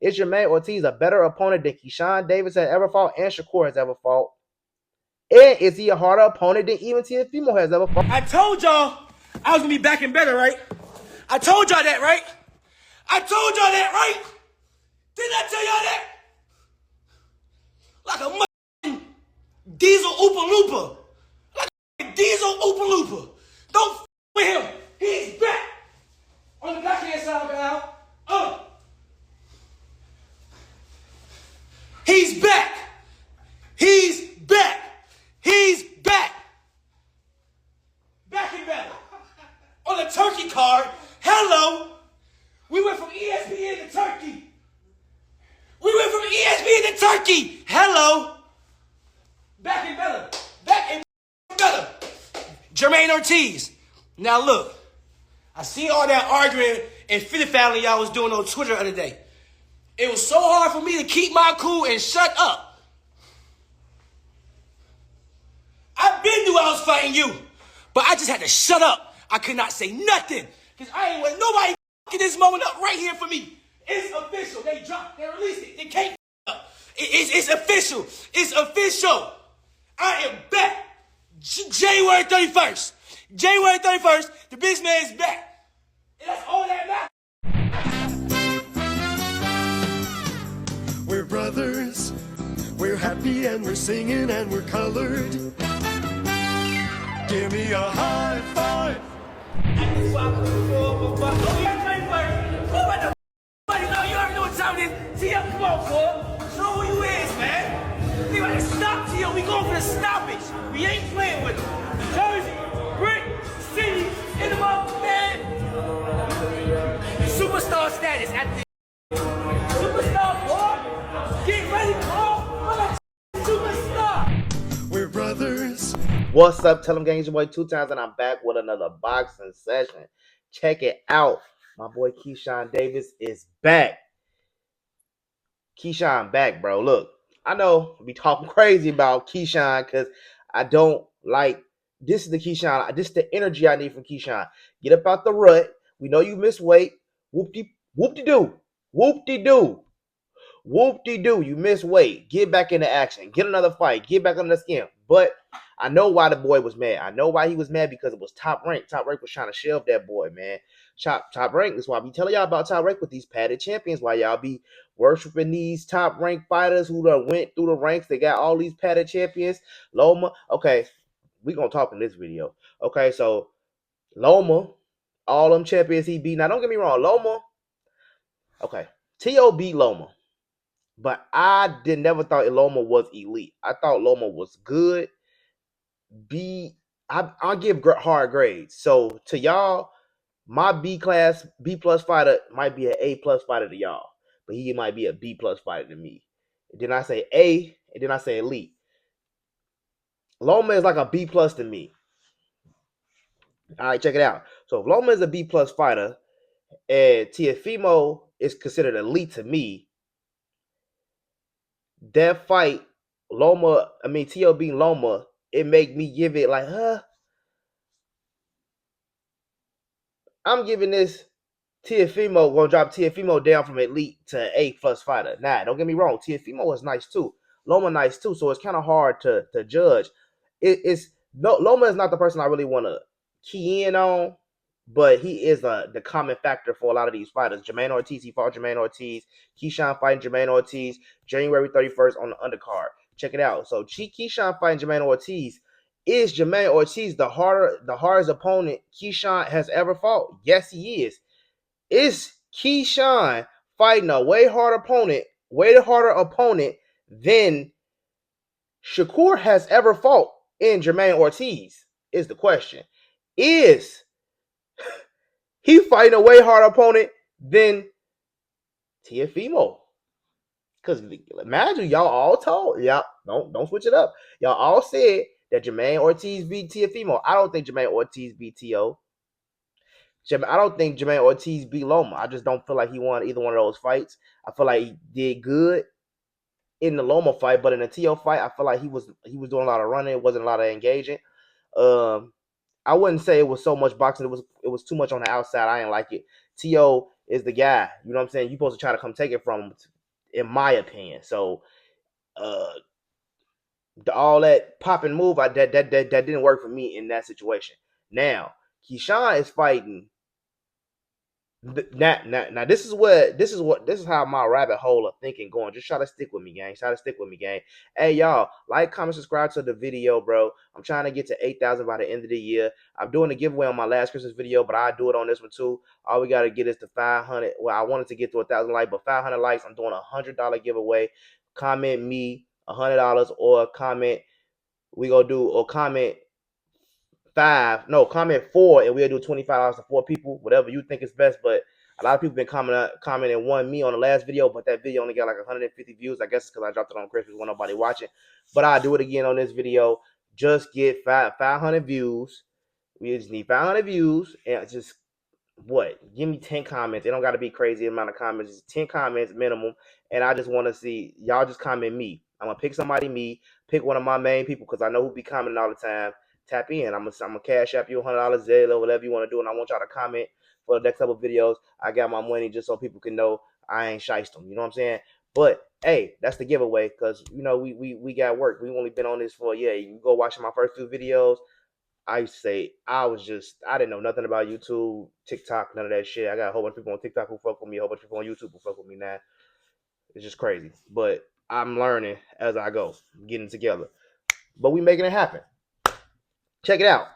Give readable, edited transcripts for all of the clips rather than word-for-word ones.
Is Jamaine Ortiz a better opponent than Keyshawn Davis has ever fought and Shakur has ever fought? And is he a harder opponent than even Teofimo has ever fought? I told y'all I was going to be back and better, right? I told y'all that, right? I told y'all that, right? Didn't I tell y'all that? Like a diesel Oopa Loopa. Like a diesel Oopa Loopa. Don't f with him. He's back. On the backhand side of the aisle. He's back. He's back. He's back. Back and better. On the turkey card. Hello. We went from ESPN to Turkey. We went from ESPN to Turkey. Hello. Back and better. Back and better. Jermaine Ortiz. Now look. I see all that arguing and fitty-faddling y'all was doing on Twitter the other day. It was so hard for me to keep my cool and shut up. I been knew I was fighting you. But I just had to shut up. I could not say nothing. Because I ain't want nobody fucking this moment up right here for me. It's official. They dropped. They released it. They can't up. It's official. It's official. I am back. January 31st. January 31st, the big man is back. And that's all that matters. We're brothers. We're happy and we're singing and we're colored. Give me a high five. You already know what time it is. T.O., come on, boy. Show who you is, man. We gotta stop T.O. We going for the stoppage. We ain't playing with him. Jersey, Brick, City, in the mouth, man. Superstar status at the superstar, boy. Get ready, boy. Superstar. We're brothers. What's up, TellEm gang? It's your boy 2Times, and I'm back with another boxing session. Check it out. My boy Keyshawn Davis is back. Keyshawn back, bro. Look, I know we talking crazy about Keyshawn because I don't like this is the Keyshawn. This is the energy I need from Keyshawn. Get up out the rut. We know you missed weight. Whoop-de-doo. Whoop-de-doo. Whoop-de-doo. You missed weight. Get back into action. Get another fight. Get back under the skin. But I know why the boy was mad. I know why he was mad because it was Top Rank. Top Rank was trying to shelve that boy, man. Top Rank. That's why I be telling y'all about Top Rank with these padded champions. Why y'all be worshiping these Top Rank fighters who done went through the ranks. They got all these padded champions. Loma. Okay, we going to talk in this video. Okay, so Loma, all them champions he beat. Now, don't get me wrong. Loma. Okay, T.O. beat Loma. But I never thought Loma was elite. I thought Loma was good. I'll give hard grades. So to y'all, my B plus fighter might be an A plus fighter to y'all, but he might be a B plus fighter to me. And then I say A, and then I say elite. Loma is like a B plus to me. All right, check it out. So if Loma is a B plus fighter, and Teofimo is considered elite to me, that fight, T.O. beating Loma, it make me give it like, I'm giving this Teofimo, gonna drop Teofimo down from elite to A plus fighter. Nah, don't get me wrong. Teofimo is nice too. Loma nice too, so it's kind of hard to judge. Loma is not the person I really want to key in on, but he is the common factor for a lot of these fighters. Jamaine Ortiz, he fought Jamaine Ortiz. Keyshawn fighting Jamaine Ortiz January 31st on the undercard. Check it out. So Keyshawn fighting Jamaine Ortiz. Is Jamaine Ortiz the hardest opponent Keyshawn has ever fought? Yes, he is. Is Keyshawn fighting a way harder opponent than Shakur has ever fought in Jermaine Ortiz? Is the question. Is he fighting a way harder opponent than Teofimo? Because imagine y'all all told, don't switch it up. Y'all all said that Jermaine Ortiz beat Teofimo. I don't think Jermaine Ortiz beat T.O. I don't think Jermaine Ortiz beat Loma. I just don't feel like he won either one of those fights. I feel like he did good in the Loma fight, but in the T.O. fight, I feel like he was doing a lot of running. It wasn't a lot of engaging. I wouldn't say it was so much boxing. It was too much on the outside. I didn't like it. T.O. is the guy. You know what I'm saying? You're supposed to try to come take it from him, in my opinion. So all that pop and move, that didn't work for me in that situation. Now, Keyshawn is fighting. Now, this is how my rabbit hole of thinking going. Just try to stick with me, gang. Try to stick with me, gang. Hey, y'all, like, comment, subscribe to the video, bro. I'm trying to get to 8,000 by the end of the year. I'm doing a giveaway on my last Christmas video, but I do it on this one too. All we gotta get is to 500. Well, I wanted to get to 1,000 likes, but 500 likes. I'm doing $100 giveaway. Comment me $100 or comment. Comment comment 4, and we'll do $25 to 4 people, whatever you think is best. But a lot of people been commenting one me on the last video, but that video only got like 150 views. I guess it's because I dropped it on Christmas when nobody watching. But I'll do it again on this video. Just get 500 views. We just need 500 views, and just give me 10 comments. It don't got to be crazy amount of comments. Just 10 comments minimum, and I just want to see y'all just comment me. I'm gonna pick somebody, pick one of my main people, because I know who be commenting all the time. Tap in. I'm gonna cash app you $100, Zelle, whatever you want to do, and I want y'all to comment for the next couple of videos. I got my money just so people can know I ain't shiced them. You know what I'm saying? But hey, that's the giveaway, because we got work. We only been on this for a year. You can go watch my first 2 videos. I say I didn't know nothing about YouTube, TikTok, none of that shit. I got a whole bunch of people on TikTok who fuck with me, a whole bunch of people on YouTube who fuck with me now. It's just crazy. But I'm learning as I go, getting together. But we making it happen. Check it out.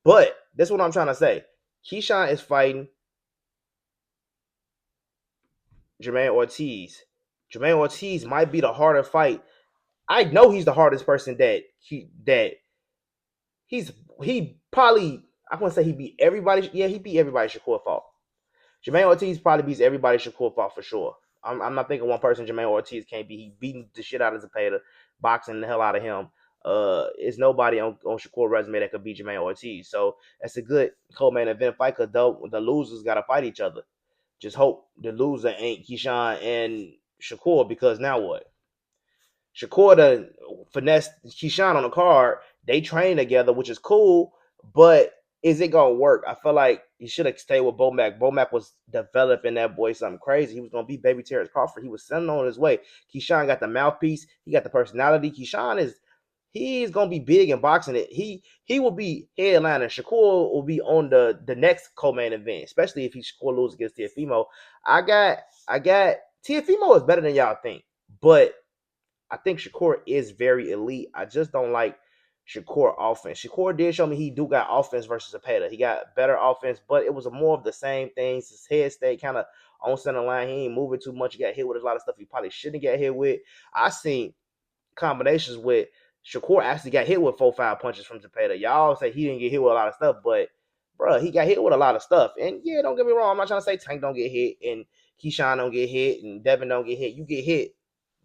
But that's what I'm trying to say. Keyshawn is fighting Jamaine Ortiz. Jamaine Ortiz might be the harder fight. I know he's the hardest person that he probably, I wouldn't say he beat everybody. Yeah, he beat everybody Shakur fought. Jamaine Ortiz probably beats everybody Shakur fought for sure. I'm not thinking one person Jamaine Ortiz can't beat. He beating the shit out of Zepeda, boxing the hell out of him. It's nobody on Shakur's resume that could beat Jamaine Ortiz. So that's a good co-main event fight, because the losers got to fight each other. Just hope the loser ain't Keyshawn and Shakur, because now what? Shakur done finesse Keyshawn on the card. They train together, which is cool, but is it gonna work? I feel like he should have stayed with Bomac. Bomac was developing that boy something crazy. He was gonna be baby Terrence Crawford. He was sending on his way. Keyshawn got the mouthpiece. He got the personality. He's gonna be big in boxing. He will be headlining. Shakur will be on the next co-main event, especially if Shakur loses against Teofimo. I got Teofimo is better than y'all think, but I think Shakur is very elite. I just don't like Shakur offense. Shakur did show me he do got offense versus Zepeda. He got better offense, but it was more of the same things. His head stayed kind of on center line. He ain't moving too much. He got hit with a lot of stuff he probably shouldn't get hit with. I seen combinations with Shakur actually got hit with 4-5 punches from Zepeda. Y'all say he didn't get hit with a lot of stuff, but bro, he got hit with a lot of stuff. And yeah, don't get me wrong. I'm not trying to say Tank don't get hit and Keyshawn don't get hit and Devin don't get hit. You get hit.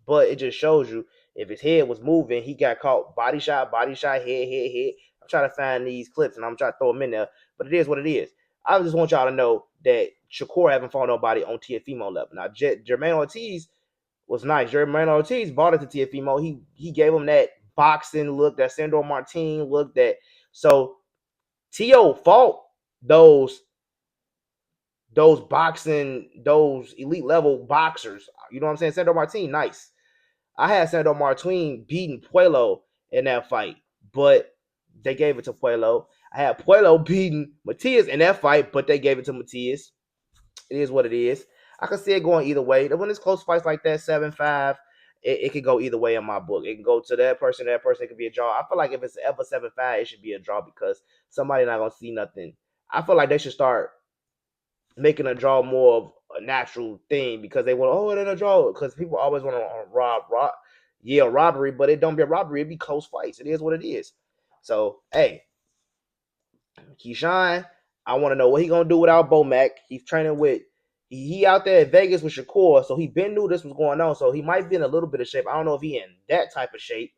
But it just shows you if his head was moving, he got caught. Body shot, head. I'm trying to find these clips and I'm trying to throw them in there. But it is what it is. I just want y'all to know that Shakur haven't fought nobody on Teofimo level. Now, Jermaine Ortiz was nice. Jermaine Ortiz bought it to Teofimo. He gave him that boxing look, that Sandor Martin look. So Teo fought those boxing, those elite level boxers. You know what I'm saying? Sandor Martin, nice. I had Sandor Martin beating Puello in that fight, but they gave it to Puello. I had Puello beating Matias in that fight, but they gave it to Matias. It is what it is. I can see it going either way. When it's close fights like that, 7-5, it could go either way in my book. It can go to that person. It could be a draw. I feel like if it's ever 7-5, it should be a draw, because somebody not going to see nothing. I feel like they should start making a draw more of a natural thing, because they want, they're a draw, because people always want to robbery, but it don't be a robbery. It be close fights. It is what it is. So, hey, Keyshawn, I want to know what he gonna do without Bomac. He's training with he out there at Vegas with Shakur, so he been knew this was going on. So he might be in a little bit of shape. I don't know if he in that type of shape,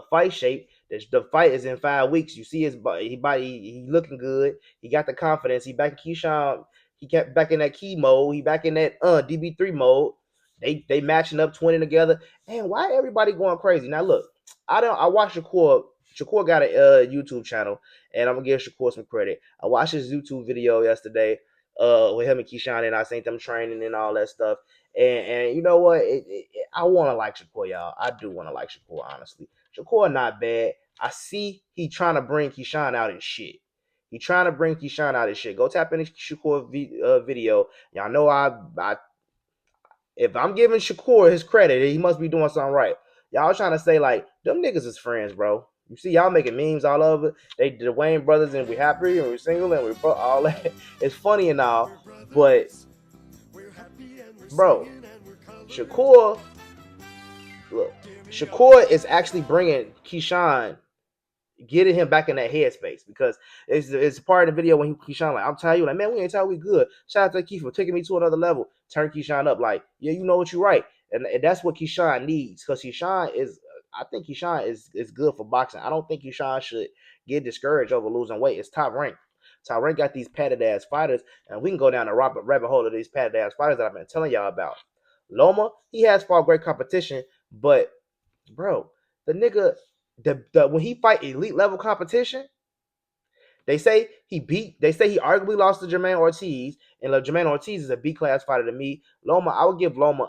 fight shape. The fight is in 5 weeks. You see his body, he looking good. He got the confidence. He back in Keyshawn. He kept back in that key mode. He back in that DB3 mode. They matching up 20 together. And why everybody going crazy? Now look, I watched Shakur. Shakur got a YouTube channel, and I'm gonna give Shakur some credit. I watched his YouTube video yesterday. with him and Keyshawn, and I seen them training and all that stuff. And you know what? I want to like Shakur, y'all. I do want to like Shakur, honestly. Shakur not bad. I see he trying to bring Keyshawn out and shit. He trying to bring Keyshawn out and shit. Go tap into Shakur video. Y'all know I if I'm giving Shakur his credit, he must be doing something right. Y'all trying to say like them niggas is friends, bro. You see y'all making memes all over. They the Wayne brothers and we happy and we single and we all that. It's funny and all, but bro, Shakur, look, Shakur is actually bringing Keyshawn, getting him back in that headspace because it's part of the video when Keyshawn like, I'm telling you, like, man, we ain't telling we good. Shout out to Keith for taking me to another level. Turn Keyshawn up, like, yeah, you know what you're right, and that's what Keyshawn needs because Keyshawn is, I think Keyshawn is good for boxing. I don't think Keyshawn should get discouraged over losing weight. It's top rank. Top rank got these padded ass fighters, and we can go down the rabbit hole of these padded ass fighters that I've been telling y'all about. Loma, he has fought great competition, but bro, the nigga, the when he fight elite level competition, they say he arguably lost to Jermaine Ortiz, and Jermaine Ortiz is a B class fighter to me. Loma, I would give Loma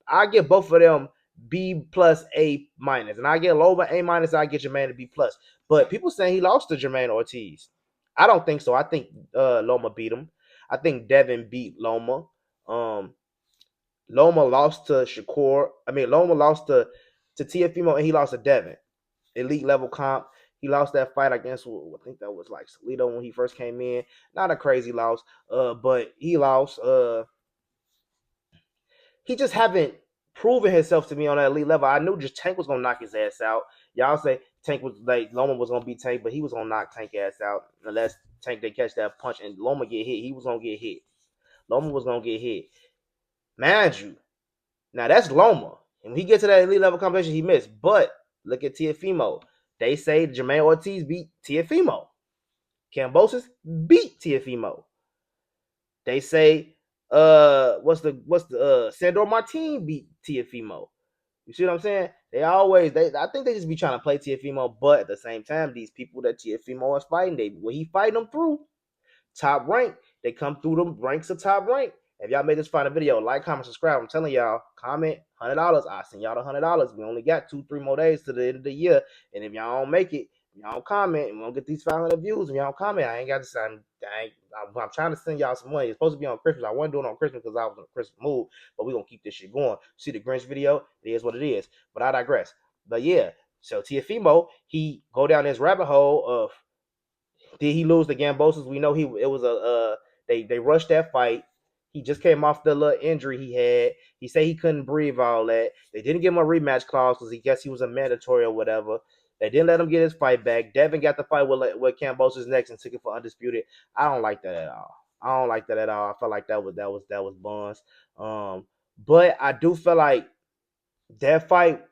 I give both of them B plus A minus, and I get Loma A minus. I get Jermaine a B plus. But people saying he lost to Jermaine Ortiz. I don't think so. I think Loma beat him. I think Devin beat Loma. Loma lost to Shakur. I mean, Loma lost to Teofimo, and he lost to Devin. Elite level comp. He lost that fight against, I think that was like Salito when he first came in. Not a crazy loss, but he lost. He just haven't proven himself to me on that elite level. I knew just Tank was gonna knock his ass out. Y'all say Tank was like Loma was gonna beat Tank, but he was gonna knock Tank ass out unless Tank they catch that punch and Loma get hit. He was gonna get hit. Loma was gonna get hit. Mind you, now that's Loma. And when he gets to that elite level competition, he missed. But look at Teofimo. They say Jamaine Ortiz beat Teofimo. Kambosos beat Teofimo. They say Sandor Martin beat Teofimo. You see what I'm saying? I think they just be trying to play Teofimo, but at the same time, these people that Teofimo is fighting, when he fighting them through top rank, they come through the ranks of top rank. If y'all made this find a video, like, comment, subscribe. I'm telling y'all, comment $100. I send y'all the $100. We only got 2-3 more days to the end of the year, and if y'all don't make it, y'all don't comment, and we don't get these 500 views. And y'all don't comment, I ain't got to send. I'm trying to send y'all some money. It's supposed to be on Christmas. I wasn't doing it on Christmas because I was in a Christmas mood, but we're gonna keep this shit going. See the Grinch video? It is what it is. But I digress. But yeah, so Teofimo, he go down this rabbit hole of, did he lose to Kambosos? We know they rushed that fight. He just came off the little injury he had. He said he couldn't breathe, all that. They didn't give him a rematch clause because he guessed he was a mandatory or whatever. They didn't let him get his fight back. Devin got the fight with Kambosos next and took it for undisputed. I don't like that at all. I felt like that was buns. But I do feel like that fight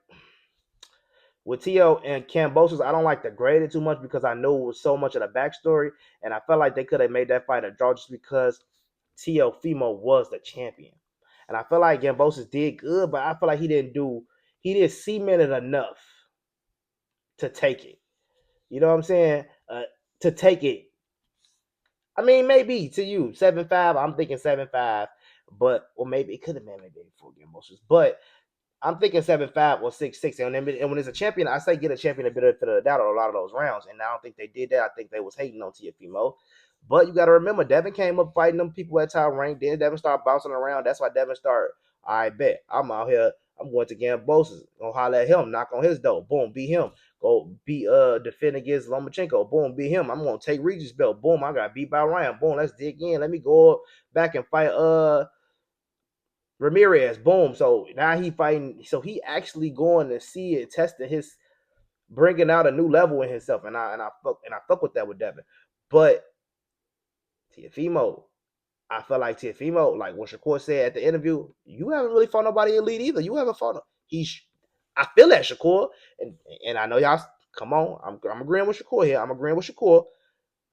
with Teo and Kambosos, I don't like to grade it too much because I know it was so much of the backstory, and I felt like they could have made that fight a draw just because Teofimo was the champion. And I feel like Kambosos did good, but I feel like he didn't cement it enough to take it. You know what I'm saying? To take it. I mean, maybe to you, 7-5. I'm thinking 7-5, or maybe it could have been maybe before Kambosos, but I'm thinking 7-5 or 6-6. And when it's a champion, I say get a champion a bit of the doubt on a lot of those rounds. And I don't think they did that. I think they was hating on Teofimo. But you got to remember, Devin came up fighting them people at top rank. Then Devin started bouncing around. That's why Devin started, I bet. I'm out here. I'm going to Kambosos. Gonna holler at him. Knock on his door. Boom. Beat him. Go defend against Lomachenko. Boom. Beat him. I'm going to take Regis belt. Boom. I got beat by Ryan. Boom. Let's dig in. Let me go back and fight Ramirez, boom. So now he fighting. So he actually going to see it, testing his, bringing out a new level in himself. And I fuck with that with Devin. But Teofimo, I feel like Teofimo, like what Shakur said at the interview, you haven't really fought nobody elite either. You haven't fought. I feel that, Shakur, and I know y'all. Come on, I'm agreeing with Shakur here. I'm agreeing with Shakur,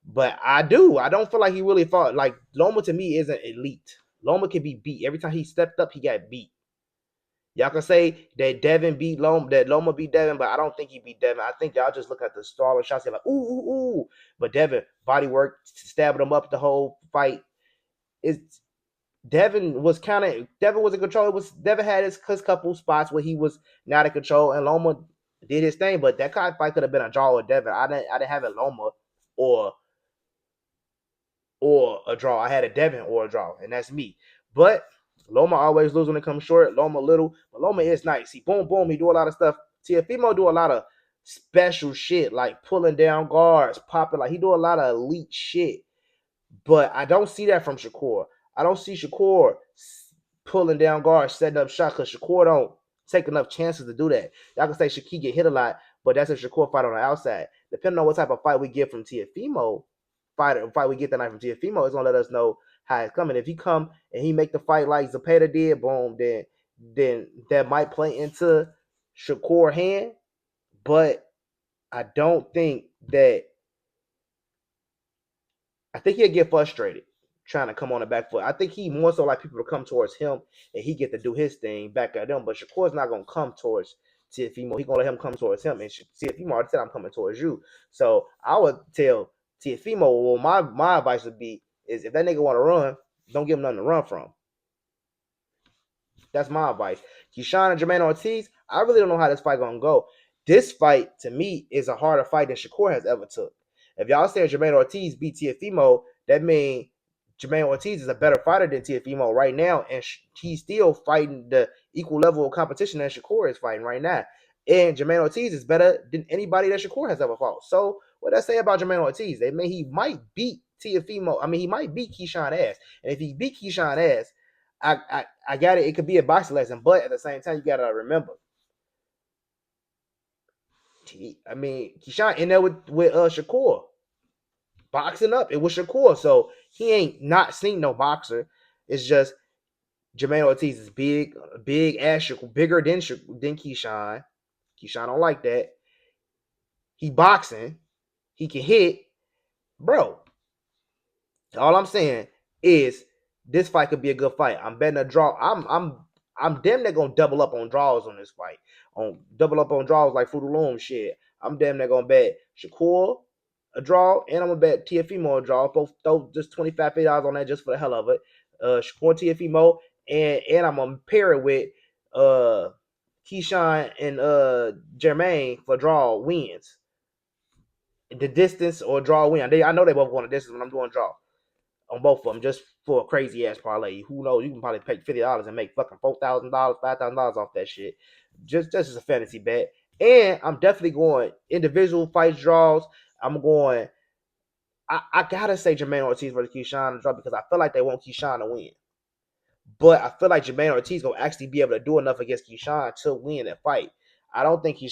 but I don't feel like he really fought. Like Loma to me isn't elite. Loma can be beat. Every time he stepped up, he got beat. Y'all can say that Devin beat Loma, that Loma beat Devin, but I don't think he beat Devin. I think y'all just look at the stalling shots and like, ooh. But Devin, body work, stabbing him up the whole fight. It's Devin was in control. Devin had his couple spots where he was not in control, and Loma did his thing. But that kind of fight could have been a draw with Devin. I didn't have it Loma or a draw. I had a Devin or a draw, and that's me. But Loma always lose when it comes short. Loma little, but Loma is nice. He boom boom. He do a lot of stuff. Teofimo do a lot of special shit like pulling down guards, popping. Like he do a lot of elite shit. But I don't see that from Shakur. I don't see Shakur pulling down guards, setting up shots, because Shakur don't take enough chances to do that. Y'all can say Shakur get hit a lot, but that's a Shakur fight on the outside. Depending on what type of fight we get from Teofimo, fight we get that night from Teofimo, it's gonna let us know how it's coming. If he come and he make the fight like Zepeda did, boom, then that might play into Shakur's hand. But I don't think that. I think he'll get frustrated trying to come on the back foot. I think he more so like people to come towards him and he get to do his thing back at them. But Shakur's not gonna come towards Teofimo. He's gonna let him come towards him. And Teofimo already said I'm coming towards you. So I would tell Teofimo, well, my advice would be is if that nigga want to run, don't give him nothing to run from. That's my advice. Keyshawn and Jamaine Ortiz, I really don't know how this fight gonna go. This fight to me is a harder fight than Shakur has ever took. If y'all say Jermaine Ortiz beat Teofimo, that means Jermaine Ortiz is a better fighter than Teofimo right now, and he's still fighting the equal level of competition that Shakur is fighting right now. And Jermaine Ortiz is better than anybody that Shakur has ever fought. So what I say about Jermaine Ortiz? They mean he might beat Teofimo. I mean, he might beat Keyshawn ass. And if he beat Keyshawn ass, I got it. It could be a boxing lesson, but at the same time, you gotta remember. I mean, Keyshawn in there with Shakur, boxing up. It was Shakur, so he ain't not seen no boxer. It's just Jamaine Ortiz is big ass Shakur, bigger than Keyshawn. Keyshawn don't like that. He boxing. He can hit, bro. All I'm saying is this fight could be a good fight. I'm betting a draw. I'm damn near gonna double up on draws on this fight. On double up on draws like Fruit Loom shit. I'm damn near gonna bet Shakur a draw, and I'm gonna bet Teofimo a draw. Both throw just $25, $50 on that just for the hell of it. Shakur Teofimo, and I'm gonna pair it with Keyshawn and Jermaine for draw wins. The distance or draw win. I know they both want a distance when I'm doing draw on both of them just for a crazy ass parlay. Who knows? You can probably pay $50 and make fucking $4,000, $5,000 off that shit. Just as a fantasy bet. And I'm definitely going individual fights draws. I'm going. I gotta say Jermaine Ortiz versus Keyshawn to draw because I feel like they want Keyshawn to win. But I feel like Jermaine Ortiz gonna actually be able to do enough against Keyshawn to win that fight. I don't think you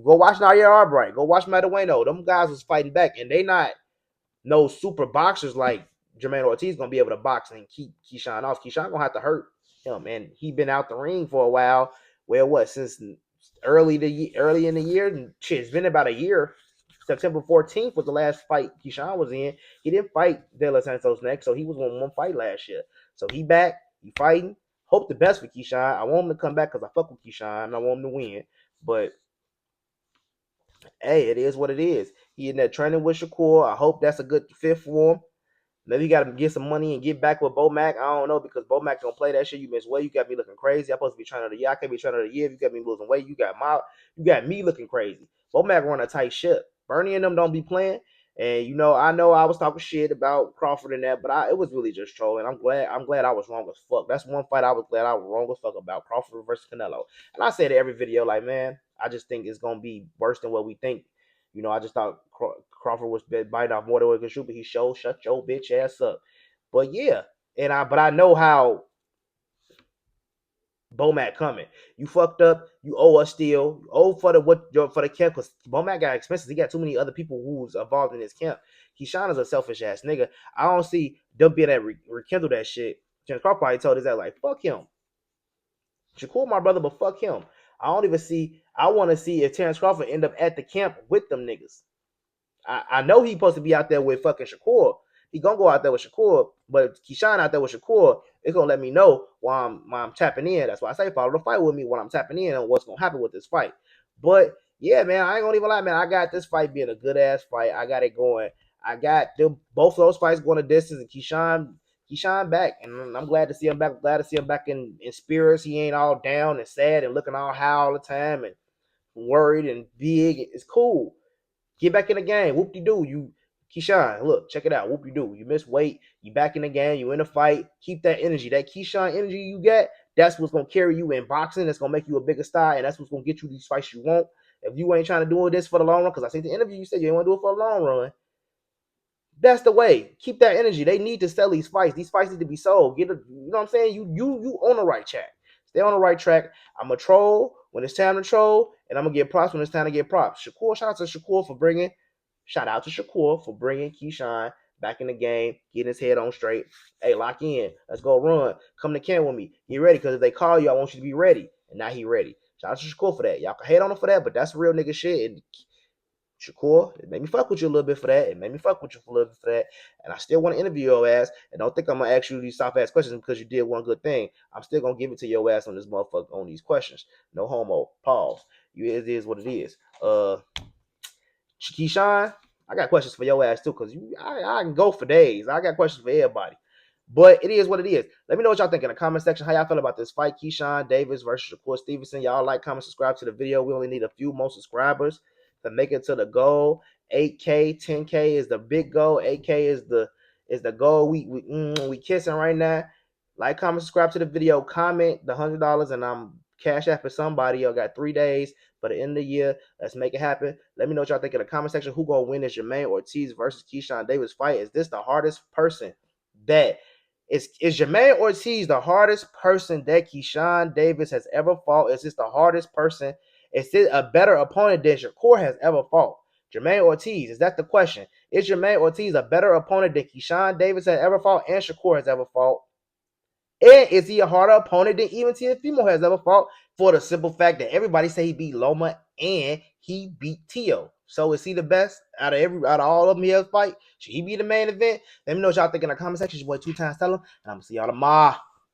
go watch Nair Albright, go watch Matabueno. Them guys was fighting back, and they not no super boxers like Jermaine Ortiz gonna be able to box and keep Keyshawn off. Keyshawn gonna have to hurt him, and he been out the ring for a while. Well, what since early in the year? And shit, it's been about a year. September 14th was the last fight Keyshawn was in. He didn't fight De La Santos next, so he was on one fight last year. So he back, he fighting. Hope the best for Keyshawn. I want him to come back because I fuck with Keyshawn and I want him to win. But hey, it is what it is. He in there training with Shakur. I hope that's a good fit for him. Maybe you got to get some money and get back with Bomac. I don't know because Bomac don't play that shit. You miss weight. You got me looking crazy. I'm supposed to be trainer of the year. I can't be trainer of the year if you got me losing weight. You got me looking crazy. Bomac run a tight ship. Bernie and them don't be playing. And I know I was talking shit about Crawford and that, but it was really just trolling. I'm glad I was wrong as fuck. That's one fight I was glad I was wrong as fuck about, Crawford versus Canelo. And I say to every video, like, man, I just think it's gonna be worse than what we think. I just thought Crawford was biting off more than he could shoot, but he showed shut your bitch ass up. But yeah, but I know how Bomac coming. You fucked up. You owe us still. You owe for the camp because Bomac got expenses. He got too many other people who's involved in his camp. Keyshawn is a selfish ass nigga. I don't see them being able to rekindle that shit. James Crawford probably told his ass like, fuck him. Shakur my brother, but fuck him. I want to see if Terrence Crawford end up at the camp with them niggas. I know he's supposed to be out there with fucking Shakur. He gonna go out there with Shakur, but Keyshawn out there with Shakur, it's gonna let me know while I'm tapping in. That's why I say follow the fight with me when I'm tapping in on what's gonna happen with this fight. But yeah, man, I ain't gonna even lie, man. I got this fight being a good ass fight. I got it going. I got both of those fights going a distance, and Keyshawn Keyshawn back, and I'm glad to see him back. Glad to see him back in spirits. He ain't all down and sad and looking all high all the time and worried and big. It's cool. Get back in the game. Whoop-de-doo. You, Keyshawn, look, check it out. Whoop-de-doo. You missed weight. You back in the game. You in a fight. Keep that energy. That Keyshawn energy you get, that's what's going to carry you in boxing. That's going to make you a bigger star, and that's what's going to get you these fights you want. If you ain't trying to do this for the long run, because I think the interview you said you ain't want to do it for the long run, that's the way. Keep that energy. They need to sell these fights. These fights need to be sold. You know what I'm saying? You on the right track. Stay on the right track. I'm a troll when it's time to troll, and I'm gonna get props when it's time to get props. Shout out to Shakur for bringing Keyshawn back in the game, getting his head on straight. Hey, lock in. Let's go run. Come to camp with me. Get ready, because if they call you, I want you to be ready. And now he ready. Shout out to Shakur for that. Y'all can hate on him for that, but that's real nigga shit. And Shakur, it made me fuck with you a little bit for that. And I still want to interview your ass. And don't think I'm going to ask you these soft ass questions because you did one good thing. I'm still going to give it to your ass on this motherfucker on these questions. No homo. Pause. It is what it is. Keyshawn, I got questions for your ass too, because I can go for days. I got questions for everybody. But it is what it is. Let me know what y'all think in the comment section. How y'all feel about this fight? Keyshawn Davis versus Shakur Stevenson. Y'all like, comment, subscribe to the video. We only need a few more subscribers to make it to the goal. 8K, 10K is the big goal. 8K is the goal. We kissing right now. Like, comment, subscribe to the video. Comment the $100, and I'm cash app for somebody. Y'all got 3 days for the end of the year. Let's make it happen. Let me know what y'all think in the comment section. Who gonna win this Jamaine Ortiz versus Keyshawn Davis fight? Is this the hardest person that is Jermaine Ortiz the hardest person that Keyshawn Davis has ever fought? Is this the hardest person? Is this a better opponent than Shakur has ever fought? Jermaine Ortiz, is that the question? Is Jermaine Ortiz a better opponent than Keyshawn Davis has ever fought and Shakur has ever fought? And is he a harder opponent than even Teofimo has ever fought? For the simple fact that everybody say he beat Loma and he beat Teo. So is he the best out of all of them he has fight? Should he be the main event? Let me know what y'all think in the comment section. Your boy 2 times TellEm, and I'm gonna see y'all tomorrow.